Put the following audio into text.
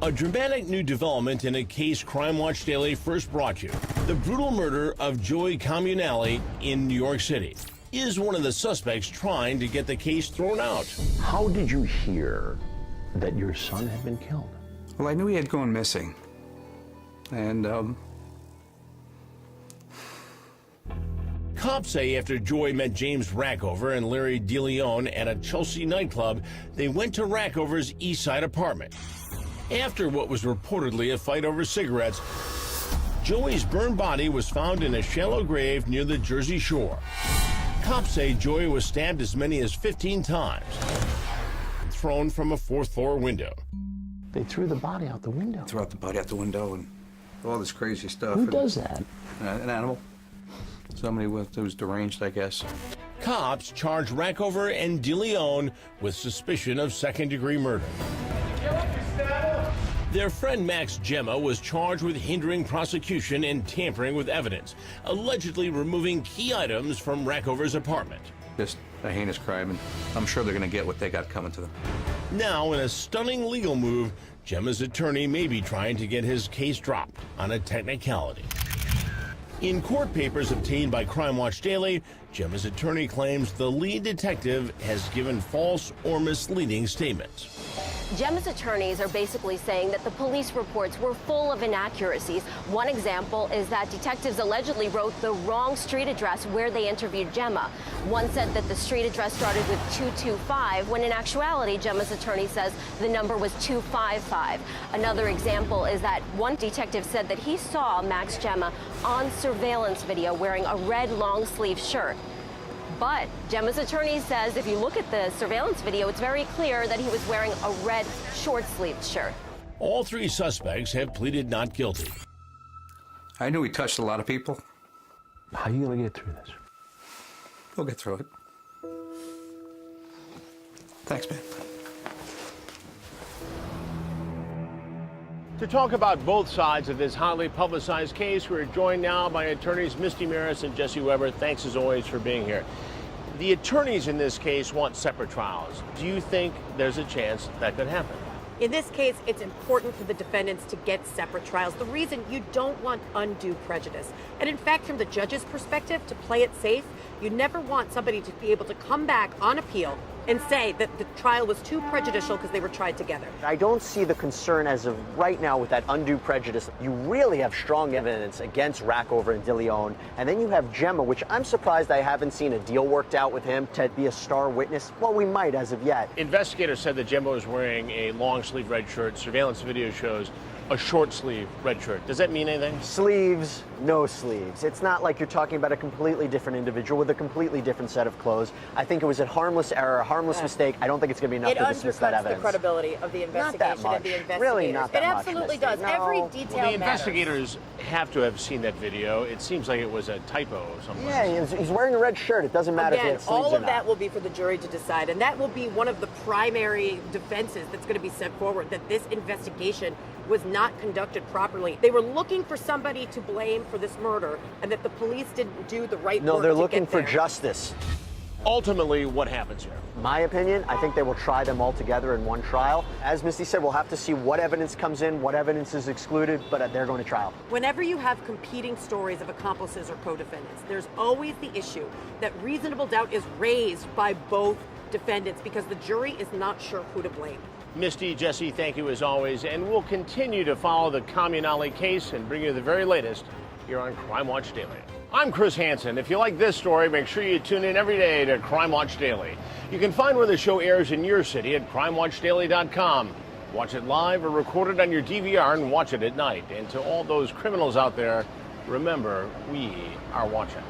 A dramatic new development in a case Crime Watch Daily first brought you. The brutal murder of Joey Comunale in New York City. Is one of the suspects trying to get the case thrown out. How did you hear that your son had been killed? Well, I knew he had gone missing. And, Cops say after Joey met James Rackover and Larry DeLeon at a Chelsea nightclub, they went to Rackover's East Side apartment. After what was reportedly a fight over cigarettes, Joey's burned body was found in a shallow grave near the Jersey Shore. Cops say Joey was stabbed as many as 15 times and thrown from a fourth-floor window. They threw the body out the window. threw out the body out the window and all this crazy stuff. Who does that? An animal. Somebody who was deranged, I guess. Cops charged Rackover and DeLeon with suspicion of second-degree murder. Their friend Max Gemma was charged with hindering prosecution and tampering with evidence, allegedly removing key items from Rackover's apartment. Just a heinous crime, and I'm sure they're going to get what they got coming to them. Now, in a stunning legal move, Gemma's attorney may be trying to get his case dropped on a technicality. In court papers obtained by Crime Watch Daily, Gemma's attorney claims the lead detective has given false or misleading statements. Gemma's attorneys are basically saying that the police reports were full of inaccuracies. One example is that detectives allegedly wrote the wrong street address where they interviewed Gemma. One said that the street address started with 225, when in actuality, Gemma's attorney says the number was 255. Another example is that one detective said that he saw Max Gemma on surveillance video wearing a red long-sleeve shirt. But Gemma's attorney says if you look at the surveillance video, it's very clear that he was wearing a red short-sleeved shirt. All three suspects have pleaded not guilty. I knew he touched a lot of people. How are you going to get through this? We'll get through it. Thanks, man. To talk about both sides of this highly publicized case, we're joined now by attorneys Misty Maris and Jesse Weber. Thanks as always for being here. The attorneys in this case want separate trials. Do you think there's a chance that could happen? In this case, it's important for the defendants to get separate trials. The reason you don't want undue prejudice. And in fact, from the judge's perspective, to play it safe, you never want somebody to be able to come back on appeal and say that the trial was too prejudicial because they were tried together. I don't see the concern as of right now with that undue prejudice. You really have strong evidence against Rackover and DeLeon, and then you have Gemma, which I'm surprised I haven't seen a deal worked out with him to be a star witness. Well, we might as of yet. Investigators said that Gemma was wearing a long-sleeve red shirt. Surveillance video shows a short-sleeve red shirt. Does that mean anything? Sleeves, no sleeves. It's not like you're talking about a completely different individual with a completely different set of clothes. I think it was a harmless error, a harmless mistake. I don't think it's going to be enough to dismiss that evidence. It undercuts the credibility of the investigation and the investigators. Really not that much. It absolutely Misty. does. No. Every detail Well, the matters. investigators have to have seen that video. It seems like it was a typo somewhere. Yeah, he's wearing a red shirt. It doesn't matter if he Again, has sleeves all or of not. that will be for the jury to decide, and that will be one of the primary defenses that's going to be set forward, that this investigation was not conducted properly. They were looking for somebody to blame for this murder, and that the police didn't do the right work to get there. No, they're looking for justice. Ultimately, what happens here? My opinion, I think they will try them all together in one trial. As Misty said, we'll have to see what evidence comes in, what evidence is excluded, but they're going to trial. Whenever you have competing stories of accomplices or co-defendants, there's always the issue that reasonable doubt is raised by both defendants because the jury is not sure who to blame. Misty, Jesse, thank you as always, and we'll continue to follow the Comunale case and bring you the very latest here on Crime Watch Daily. I'm Chris Hansen. If you like this story, make sure you tune in every day to Crime Watch Daily. You can find where the show airs in your city at crimewatchdaily.com. Watch it live or record it on your DVR and watch it at night. And to all those criminals out there, remember, we are watching.